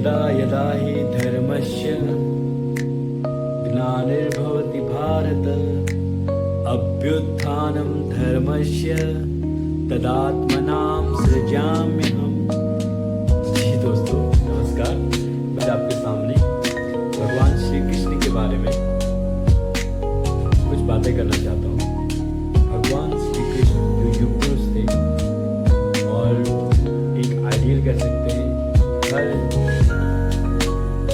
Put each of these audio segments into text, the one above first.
यदा यदा हि धर्मस्य ग्लानिर्भवति भारत अभ्युत्थानं धर्मस्य तदात्मनां सृजाम्यहम्। जी दोस्तों नमस्कार, मैं आपके सामने भगवान श्री कृष्ण के बारे में कुछ बातें करना चाहता हूँ। भगवान श्री कृष्ण जो युगपुरुष थे और एक आइडियल कह सकते हैं, हर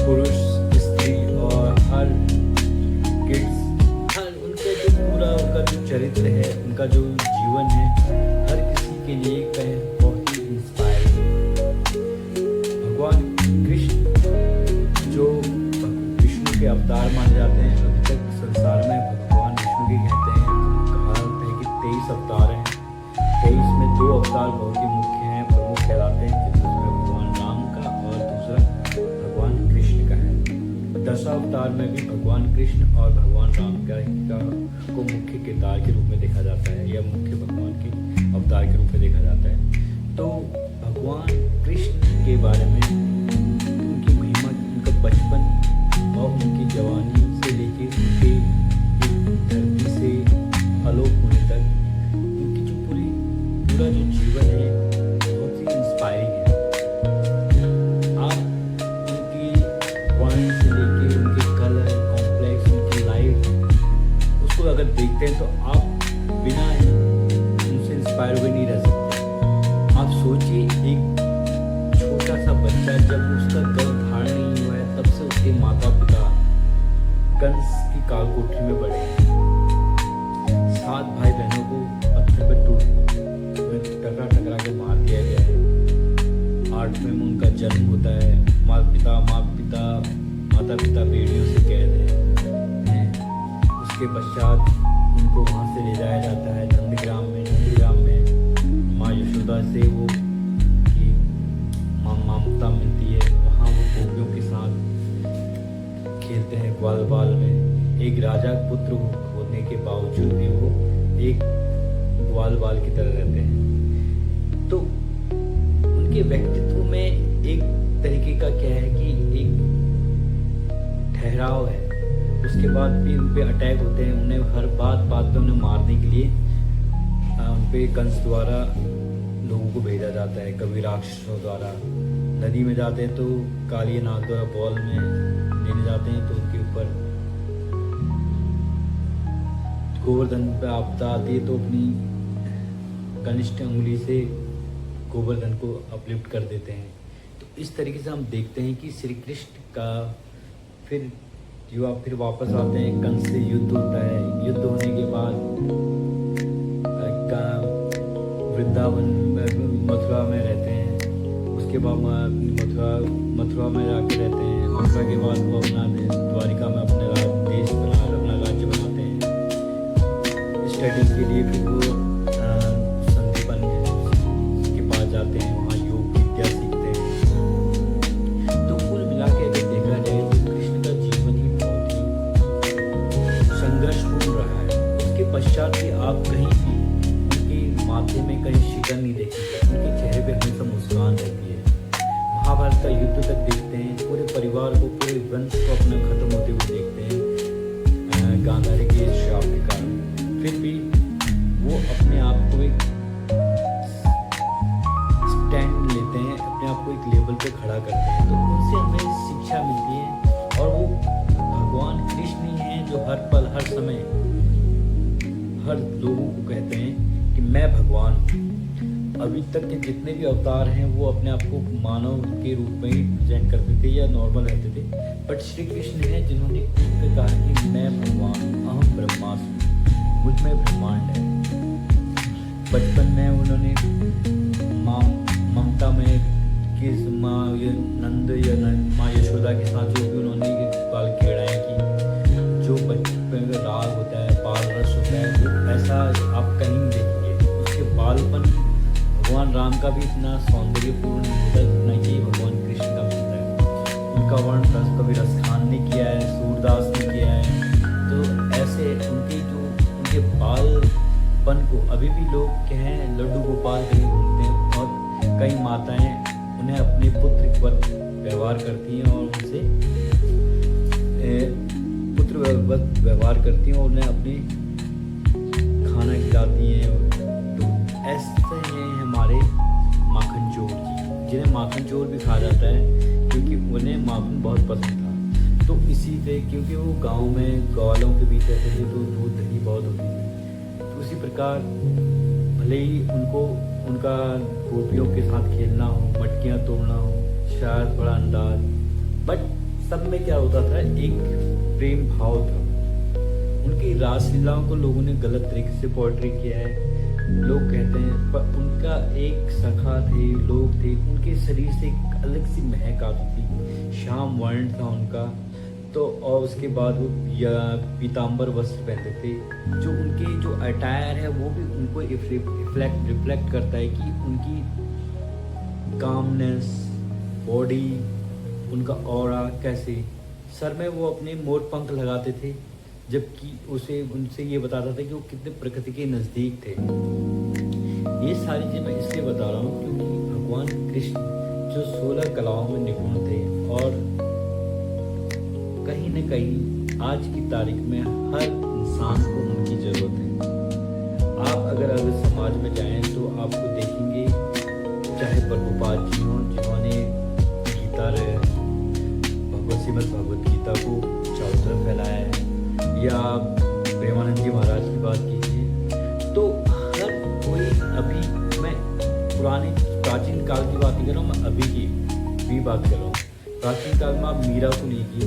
पुरुष स्त्री और हर किड्स, हर उनका जो पूरा उनका जो चरित्र है, उनका जो जीवन है, हर किसी के लिए बहुत ही इंस्पायरिंग है। भगवान कृष्ण जो विष्णु के अवतार माने जाते हैं, अभी तक संसार में भगवान विष्णु के कहते हैं, कहा है कि 23 अवतार हैं। 23 में 2 अवतार बहुत ही मुख्य हैं, प्रमुख कहलाते हैं, जिसमें भगवान राम का और दूसरा भगवान कृष्ण का है। 10 अवतार में भी भगवान कृष्ण और भगवान राम का को मुख्य किरदार के रूप में देखा जाता है, या मुख्य भगवान के अवतार के रूप में देखा जाता है। तो भगवान कृष्ण के बारे में उनकी महिमा, उनका बचपन और उनकी जवानी से लेके उनके धरती से आलोक होने तक उनकी जो पूरा जो जीवन है बहुत ही इंस्पायरिंग है। आप उनकी वाणी से लेके उनके कलर कॉम्प्लेक्स, उनकी लाइफ, उसको अगर देखते हैं तो आप बिना उनसे इंस्पायर हुए नहीं रह सकते। आप सोचिए, एक छोटा सा बच्चा जब उसका गर्भधारण नहीं हुआ है, तब से उसके माता पिता कंस की कालकोठरी में बड़े हैं। 7 भाई बहनों को पत्थर पर टकरा के मार दिया गया है। 8वें में उनका जन्म होता है। माता पिता बेड़ियों से कैद हैं। उसके पश्चात उनको वहाँ से ले जाया जाता है नंदग्राम में माँ यशोदा से वो की ममता मिलती है। वहाँ वो गोपियों के साथ खेलते हैं ग्वाल बाल में। एक राजा पुत्र होने के बावजूद भी वो एक ग्वाल बाल की तरह रहते हैं। तो उनके व्यक्तित्व में एक तरीके का क्या है कि एक ठहराव है। उसके बाद भी उन पे अटैक होते हैं। उन्हें हर बात पे उन्हें मारने के लिए उन पे कंस द्वारा लोगों को भेजा जाता है, कभी राक्षसों द्वारा। नदी में जाते हैं तो काली नाग द्वारा बॉल में लेने जाते हैं, तो उनके ऊपर गोवर्धन पे आपदा आती है, तो अपनी कनिष्ठ अंगुली से गोवर्धन को अपलिफ्ट कर देते हैं। तो इस तरीके से हम देखते हैं कि श्री कृष्ण का फिर वापस आते हैं। कंस से युद्ध होता है। युद्ध होने के बाद वृंदावन मथुरा में रहते हैं। उसके बाद मथुरा में जाके रहते हैं। मथुरा के बाद वो अपना द्वारिका में अपना राज्य बनाते हैं। स्टडी के लिए फिर वो संदीपन के पास जाते हैं, वहाँ योग विद्या सीखते हैं। तो कुल मिला के अगर देखा जाए तो कृष्ण का जीवन ही बहुत ही संघर्षपूर्ण रहा है। उसके पश्चात भी आप कहीं भी उनके माथे में कहीं शिकन नहीं देखेंगे। उनके चेहरे पे हमेशा मुस्कान रहती है। महाभारत का युद्ध तक देखते हैं, पूरे परिवार को, पूरे वंश को अपना खत्म होते हुए देखते हैं गांधारी के श्राप के कारण। फिर भी वो अपने आप को एक स्टैंड लेते हैं, अपने आप को एक लेवल पे खड़ा करते हैं। तो उनसे हमें शिक्षा मिलती है। और वो भगवान कृष्ण ही हैं जो हर पल हर समय हर लोगों को कहते हैं कि मैं भगवान हूँ। अभी तक के जितने भी अवतार हैं वो अपने आप को मानव के रूप में ही प्रेजेंट करते थे या नॉर्मल रहते थे, बट श्री कृष्ण हैं जिन्होंने खुद पे कहा कि मैं भगवान, अहम ब्रह्मास्मि, मुझ में ब्रह्मांड है। बचपन में उन्होंने ममता में किस माँ यशोदा के साथ जो भी उन्होंने बाल खेड़ाएँ की, जो बचपन में राग होता है, बाल रस होता है, वो ऐसा आप कहीं नहीं देखेंगे। उसके बालपन भगवान राम का भी इतना सौंदर्यपूर्ण होता है जितना कि भगवान कृष्ण का होता है। उनका वर्ण रस कभी रसखान ने किया है, सूरदास ने किया है। तो ऐसे उनके बालपन को अभी भी लोग कहें लड्डू गोपाल कहीं घूमते हैं, और कई माताएं उन्हें अपने पुत्र व्यवहार करती हैं और उनसे पुत्र व्यवहार करती हैं और उन्हें अपने खाना खिलाती हैं। तो ऐसे हैं हमारे माखन चोर जी, जिन्हें माखन चोर भी कहा जाता है क्योंकि उन्हें माखन बहुत पसंद था। तो इसी से क्योंकि वो गांव में ग्वालों के बीच रहते थे तो दूध दही बहुत होती थी। तो उसी प्रकार भले ही उनको उनका गोपियों के साथ खेलना हो, मटकियाँ तोड़ना हो, शायद बड़ा अंदाज, बट सब में क्या होता था, एक प्रेम भाव था। उनकी रासलीलाओं को लोगों ने गलत तरीके से पोर्ट्री किया है, लोग कहते हैं, पर उनका एक सखा थे, लोग थे, उनके शरीर से एक अलग सी महक आती थी, श्याम वर्ण था उनका। तो और उसके बाद वो पीताम्बर वस्त्र पहनते थे, जो उनके जो अटायर है वो भी उनको रिफ्लेक्ट करता है कि उनकी कामनेस, बॉडी, उनका ऑरा कैसे। सर में वो अपने मोर पंख लगाते थे, जबकि उनसे ये बताता था कि वो कितने प्रकृति के नज़दीक थे। ये सारी चीज़ मैं इसलिए बता रहा हूँ क्योंकि भगवान कृष्ण जो 16 कलाओं में निपुण थे और कहीं न कहीं आज की तारीख में हर इंसान को उनकी ज़रूरत है। आप अगर समाज में जाएं तो आपको देखेंगे, चाहे प्रभुपाद जी हों जिन्होंने गीता श्रीमद् भगवत गीता को चारों तरफ फैलाया है, या प्रेमानंद जी महाराज की बात कीजिए, तो हर कोई, अभी मैं प्राचीन काल की बात नहीं कर रहा हूँ, मैं अभी की भी बात कर रहा हूँ। प्राचीन काल में आप मीरा को लीजिए,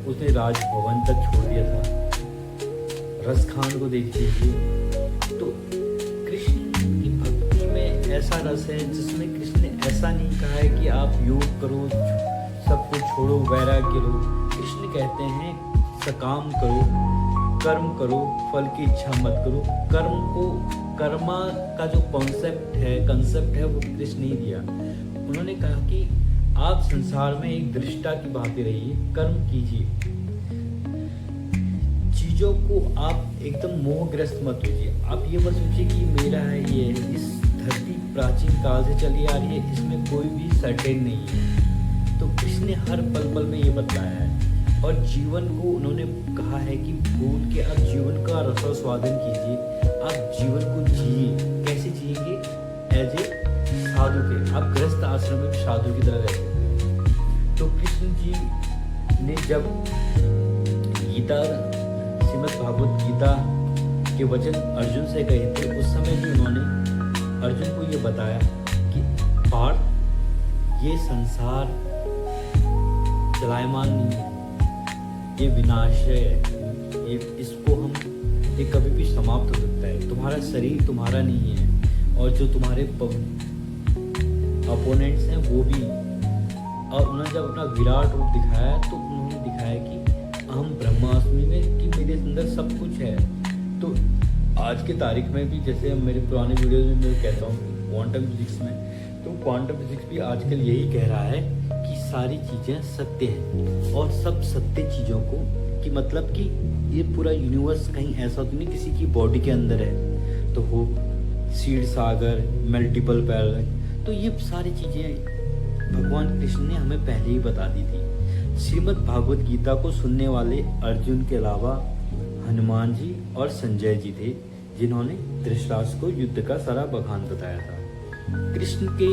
उसने राजभवन तक छोड़ दिया था। रसखान को देख लीजिए, तो कृष्ण की भक्ति में ऐसा रस है जिसमें कृष्ण ने ऐसा नहीं कहा है कि आप योग करो, सब कुछ छोड़ो, वैराग्य लो। कृष्ण कहते हैं सकाम करो, कर्म करो, फल की इच्छा मत करो। कर्मा का जो कंसेप्ट है वो कृष्ण ने दिया। उन्होंने कहा कि आप संसार में एक दृष्टा की भांति रहिए, कर्म कीजिए, चीजों को आप एकदम मोहग्रस्त मत होइए। आप ये मत सोचिए कि मेरा है ये, इस धरती प्राचीन काल से चली आ रही है, इसमें कोई भी सर्टेन नहीं है। तो कृष्ण ने हर पल पल में ये बतलाया है और जीवन को उन्होंने कहा है कि भूल के आप जीवन का रसास्वादन कीजिए, आप जीवन को जिए। कैसे जिएंगे? एज ए साधु के, आप गृहस्थ आश्रम में साधु की तरह रहते थे। तो कृष्ण जी ने जब गीता, श्रीमद् भागवत गीता के वचन अर्जुन से कहे थे, उस समय भी उन्होंने अर्जुन को ये बताया कि पार्थ, ये संसार चलायमान नहीं है, ये विनाश है, ये इसको हम, ये कभी भी समाप्त हो सकता है। तुम्हारा शरीर तुम्हारा नहीं है, और जो तुम्हारे अपोनेंट्स हैं वो भी। और उन्होंने जब अपना विराट रूप दिखाया तो उन्होंने दिखाया कि अहम ब्रह्मास्मि में, कि मेरे अंदर सब कुछ है। तो आज के तारीख में भी, जैसे मेरे पुराने वीडियोज में मैं कहता हूँ क्वांटम फिजिक्स में, तो क्वांटम फिजिक्स भी आजकल यही कह रहा है कि सारी चीज़ें सत्य हैं, और सब सत्य चीज़ों को, कि मतलब कि ये पूरा यूनिवर्स कहीं ऐसा तो नहीं किसी की बॉडी के अंदर है, तो वो सीड सागर, मल्टीपल पैरल, तो ये सारी चीज़ें भगवान कृष्ण ने हमें पहले ही बता दी थी। श्रीमद् भागवत गीता को सुनने वाले अर्जुन के अलावा हनुमान जी और संजय जी थे, जिन्होंने धृतराष्ट्र को युद्ध का सारा बखान बताया था। कृष्ण के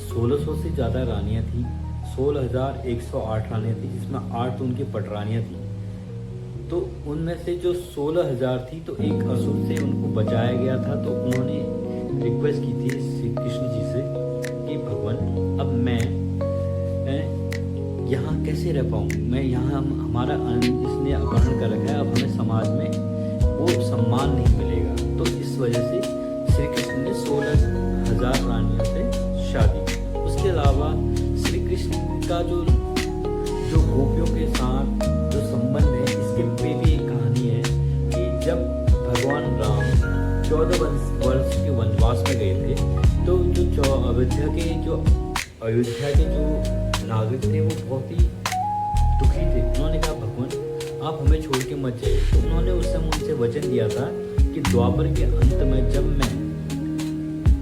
1600 से ज़्यादा रानियाँ थीं, 16,108 रानियाँ थी, जिसमें 8 उनकी पटरानियाँ थीं। तो उनमें से जो 16,000 थी, तो एक असुर से उनको बचाया गया था। तो उन्होंने रिक्वेस्ट की थी श्री कृष्ण जी से कि भगवान, अब मैं यहाँ कैसे रह पाऊँ, मैं यहाँ, हमारा इसने अपहरण कर रखा है, अब हमें समाज में वो सम्मान नहीं मिलेगा। तो इस वजह से श्री कृष्ण ने 16,000 रानियों से शादी की। उसके अलावा श्री कृष्ण का जो गोपियों के साथ जो संबंध है, इसके पे भी एक कहानी है कि जब भगवान राम 14 वर्ष के वनवास में गए थे, तो जो अयोध्या के जो नागरिक थे वो बहुत ही दुखी थे। उन्होंने कहा भगवान आप हमें छोड़ के मत जाइए। तो उन्होंने उस समय उनसे वचन दिया था कि द्वापर के अंत में जब मैं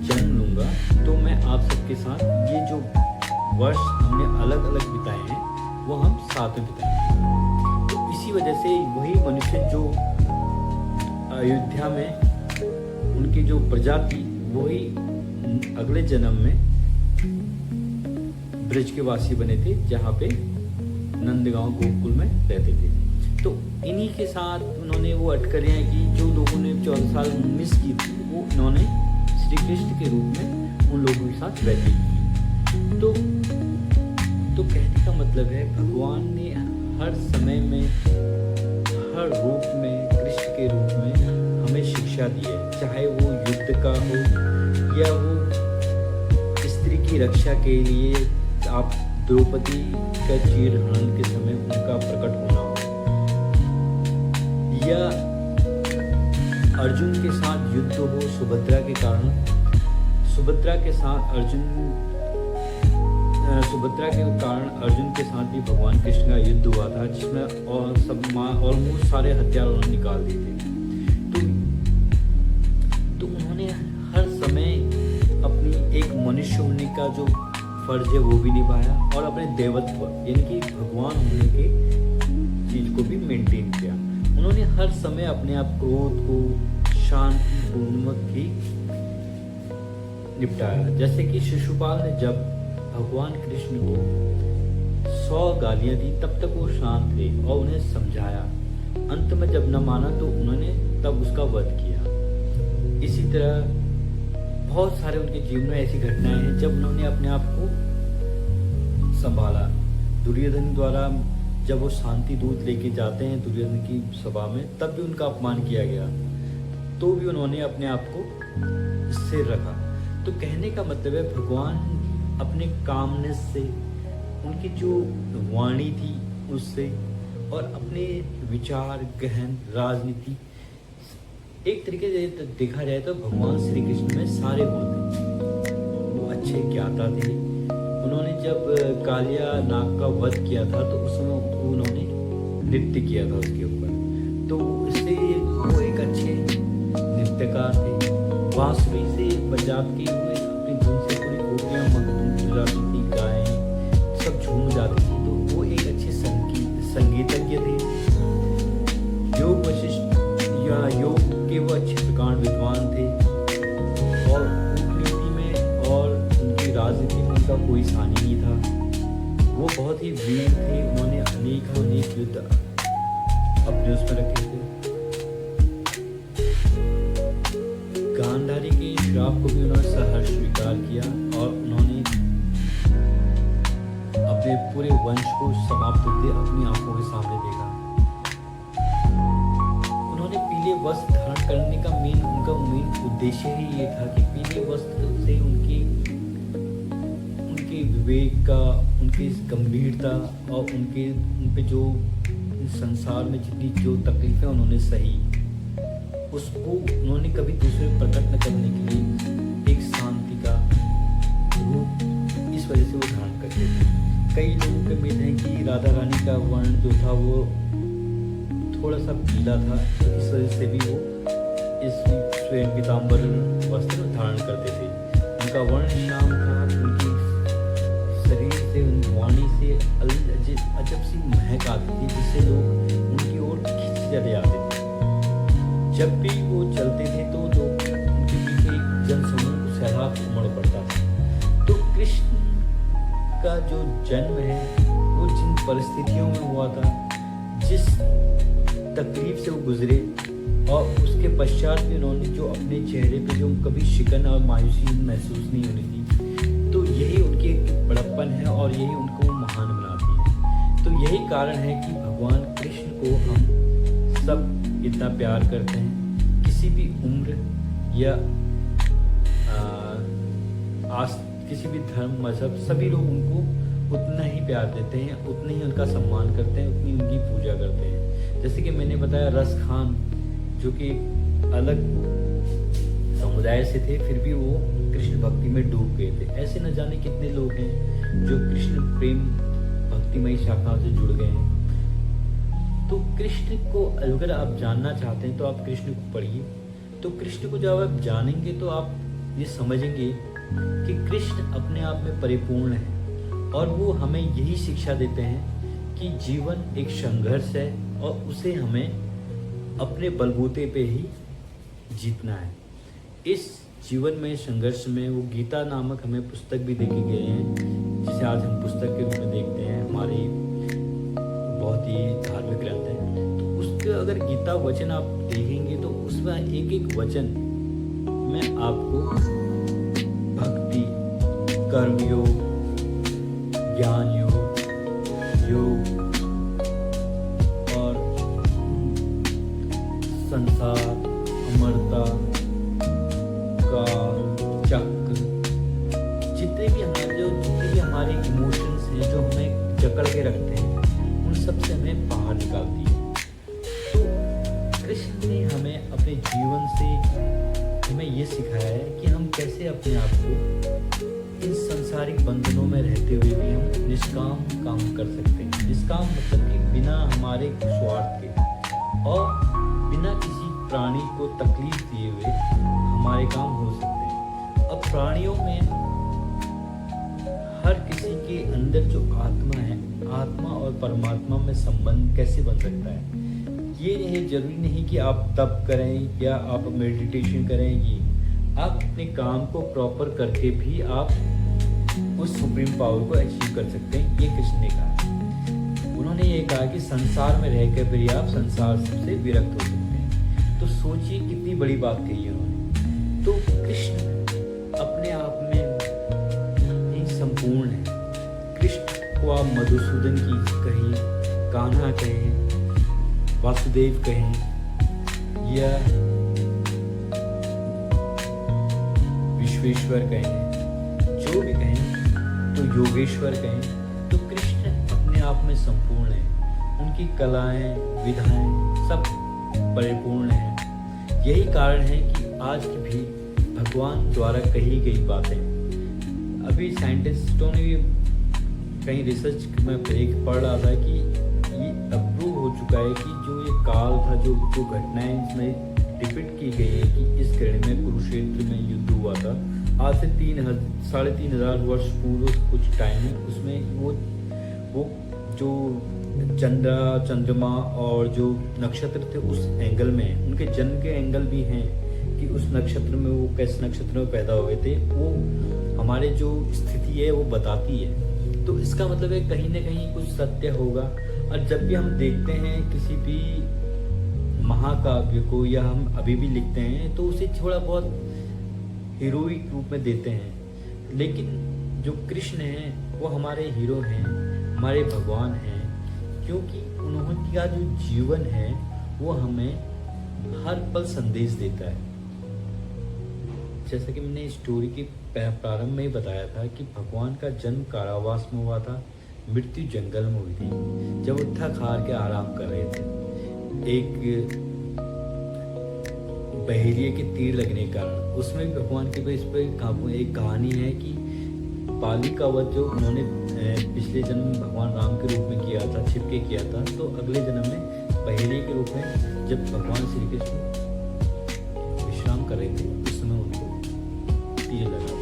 जन्म लूँगा तो मैं आप सबके साथ ये जो वर्ष हमने अलग अलग बिताए हैं वो हम साथ में बिताएंगे। तो इसी वजह से वही मनुष्य जो अयोध्या में उनकी जो प्रजा थी वही अगले जन्म में ब्रज के वासी बने थे, जहाँ पे नंदगांव गोकुल में रहते थे। तो इन्हीं के साथ उन्होंने वो अटकलें की जो लोगों ने 14 साल मिस की थी, वो इन्होंने श्री कृष्ण के रूप में उन लोगों के साथ व्यतीत की। तो कहने का मतलब है भगवान ने हर समय में, हर रूप में, कृष्ण के रूप में हमें शिक्षा दी है, चाहे वो युद्ध का हो या वो स्त्री की रक्षा के लिए आप द्रौपदी का चीरहरण के समय उनका प्रकट होना हो, या अर्जुन के साथ युद्ध हो सुभद्रा के कारण, सुभद्रा के कारण अर्जुन के साथ भी भगवान कृष्ण का युद्ध हुआ था, जिसमें ऑलमोस्ट सारे हथियार उन्होंने निकाल दिए थे। तो उन्होंने हर समय अपनी एक मनुष्य होने का जो फर्ज है वो भी निभाया और अपने देवत्व यानी कि भगवान होने के चीज को भी मेंटेन किया। उन्होंने हर समय अपने आप क्रोध को शांतिपूर्वक ही निपटाया। जैसे कि शिशुपाल ने जब भगवान कृष्ण को 100 गालियां दी तब तक वो शांत थे और उन्हें समझाया। अंत में जब न माना तो उन्होंने तब उसका वध किया। इसी तरह बहुत सारे उनके जीवन में ऐसी घटनाएं हैं जब उन्होंने अपने आप को संभाला। दुर्योधन द्वारा जब वो शांति दूत लेके जाते हैं दुर्योधन की सभा में, तब भी उनका अपमान किया गया, तो भी उन्होंने अपने आप को स्थिर रखा। तो कहने का मतलब है भगवान अपने कामनेस से, उनकी जो वाणी थी उससे, और अपने विचार, गहन राजनीति, एक तरीके से देखा जाए तो भगवान श्री कृष्ण में सारे गुण थे। वो अच्छे ज्ञाता थे। उन्होंने जब कालिया नाग का वध किया था तो उस समय उन्होंने नृत्य किया था उसके ऊपर, तो इससे वो एक अच्छे नृत्यकार थे। बांसुरी से पंजाब की अपनी धुन से पूरी गोपियाँ जाती थी, गायें सब झूम जाती थी, तो वो एक अच्छे संगीतज्ञ थे। योग वशिष्ठ या योग के वो अच्छे प्रकांड विद्वान थे, और कूटनीति में और उनकी राजनीति में उनका कोई सानी नहीं था। वो बहुत ही वीर थे। उन्होंने अनेक युद्ध अपने उसमें रखे थे। गांधारी के श्राप को भी उन्होंने सहर्ष स्वीकार किया और उन्होंने अपने पूरे वंश को समाप्त होते अपनी आंखों के सामने देखा। उन्होंने पीले वस्त्र धारण करने का उनका मेन उद्देश्य ही ये था कि पीले वस्त्र से उनके विवेक का, उनकी गंभीरता और उन पे जो संसार में जितनी जो तकलीफें उन्होंने सही, उसको उन्होंने कभी दूसरे प्रकट न करने के लिए एक शांति का रूप इस वजह से वो धारण करते थे। कई लोगों के उम्मीद है कि राधा रानी का वर्ण जो था वो थोड़ा सा पीला था, तो इस वजह से भी वो इस स्वयं पीताम्बर वस्त्र धारण करते थे। उनका वर्ण श्याम था, उनकी शरीर से, उनकी वाणी से अजब सी महक आती थी जिससे लोग उनकी ओर खिंच चले आते थे। जब भी वो चलते थे तो लोग उनके पीछे एक जनसमूह सैलाब उमड़ पड़ता था। तो कृष्ण का जो जन्म है वो जिन परिस्थितियों में हुआ था, जिस तकलीफ से वो गुजरे, और उसके पश्चात भी उन्होंने जो अपने चेहरे पे जो कभी शिकन और मायूसी महसूस नहीं होनी थी, तो यही उनकी एक बड़प्पन है और यही उनको महान बनाती है। तो यही कारण है कि भगवान कृष्ण को हम सब इतना प्यार करते हैं। किसी भी उम्र या किसी भी धर्म, मजहब, सभी लोग उनको उतना ही प्यार देते हैं, उतना ही उनका सम्मान करते हैं, उतनी उनकी पूजा करते हैं। जैसे कि मैंने बताया रस खान जो कि अलग समुदाय से थे, फिर भी वो कृष्ण भक्ति में डूब गए थे। ऐसे न जाने कितने लोग हैं जो कृष्ण प्रेम भक्तिमयी शाखाओं से जुड़ गए हैं। तो कृष्ण को अगर आप जानना चाहते हैं तो आप कृष्ण को पढ़िए। तो कृष्ण को जब आप जानेंगे तो आप ये समझेंगे कि कृष्ण अपने आप में परिपूर्ण है और वो हमें यही शिक्षा देते हैं कि जीवन एक संघर्ष है और उसे हमें अपने बलबूते पे ही जीतना है। इस जीवन में संघर्ष में वो गीता नामक हमें पुस्तक भी देके गए हैं, जिसे आज हम पुस्तक के रूप में देखते हैं, हमारी बहुत ही धार्मिक ग्रंथ है। तो उसके अगर गीता वचन आप देखेंगे तो उसमें एक एक वचन में आपको भक्ति, कर्मयोग, ज्ञान योग, योग और संसार, अमरता, काल, चक्र, जितने भी हमारे इमोशंस हैं जो हमें जकड़ के रखते हैं, उन सब से हमें बाहर निकालती है। तो कृष्ण ने हमें अपने जीवन से हमें ये सिखाया है कि हम कैसे अपने आप को इन सांसारिक बंधनों में रहते हुए भी हम निष्काम काम कर सकते हैं। निष्काम मतलब कि बिना हमारे स्वार्थ के और बिना किसी प्राणी को तकलीफ दिए हुए हमारे काम हो सकते हैं। अब प्राणियों में हर किसी के अंदर जो आत्मा है, आत्मा और परमात्मा में संबंध कैसे बन सकता है? ये नहीं, जरूरी नहीं कि आप तप करें या आप मेडिटेशन करें। ये आप अपने काम को प्रॉपर करके भी आप उस सुप्रीम पावर को अचीव कर सकते हैं। ये कृष्ण ने कहा। उन्होंने ये कहा कि संसार में रहकर फिर आप संसार से विरक्त हो सकते हैं। तो सोचिए कितनी बड़ी बात कही है उन्होंने। तो कृष्ण अपने आप में ही संपूर्ण है। कृष्ण को आप मधुसूदन की कहें, कान्हा कहें, वासुदेव कहें या विश्वेश्वर कहें, जो भी कहें, तो योगेश्वर कहें, तो कृष्ण अपने आप में संपूर्ण है। उनकी कलाएं, विधाएं सब परिपूर्ण हैं। यही कारण है कि आज भी भगवान द्वारा कही गई बातें, अभी साइंटिस्टों ने भी कहीं रिसर्च में एक पढ़ रहा था कि ये अप्रूव हो चुका है कि जो ये काल था, जो घटनाएं इसमें डिपिक्ट की गई है कि इस घड़ी में कुरुक्षेत्र में युद्ध हुआ था, आज से 3,500 वर्ष पूर्व कुछ टाइम है, उसमें वो जो चंद्रमा और जो नक्षत्र थे उस एंगल में, उनके जन्म के एंगल भी हैं कि उस नक्षत्र में वो कैसे नक्षत्र में पैदा हुए थे, वो हमारे जो स्थिति है वो बताती है। तो इसका मतलब है कहीं ना कहीं कुछ सत्य होगा। और जब भी हम देखते हैं किसी भी महाकाव्य को या हम अभी भी लिखते हैं तो उसे थोड़ा बहुत हीरोइक रूप में देते हैं, लेकिन जो कृष्ण हैं वो हमारे हीरो हैं, हमारे भगवान हैं, क्योंकि उनका जो जीवन है वो हमें हर पल संदेश देता है। जैसा कि मैंने स्टोरी के प्रारंभ में ही बताया था कि भगवान का जन्म कारावास में हुआ था, मृत्यु जंगल में हुई थी, जब वो थक हार के आराम कर रहे थे एक बहेलिए के तीर लगने के कारण। उसमें भी भगवान के इस पर एक कहानी है कि पाली का वध जो उन्होंने पिछले जन्म भगवान राम के रूप में किया था, छिपके किया था, तो अगले जन्म में बहेलिए के रूप में जब भगवान श्री कृष्ण विश्राम कर रहे थे उस समय उनको तीर लगा।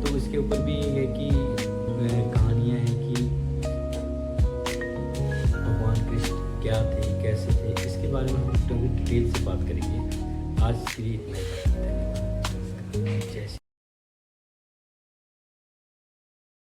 तो इसके ऊपर भी ये है कि कहानियाँ हैं कि भगवान कृष्ण क्या थे, कैसे थे, इसके बारे में हम डिटेल से बात करेंगे। आज के लिए इतना ही। धन्यवाद। जय श्री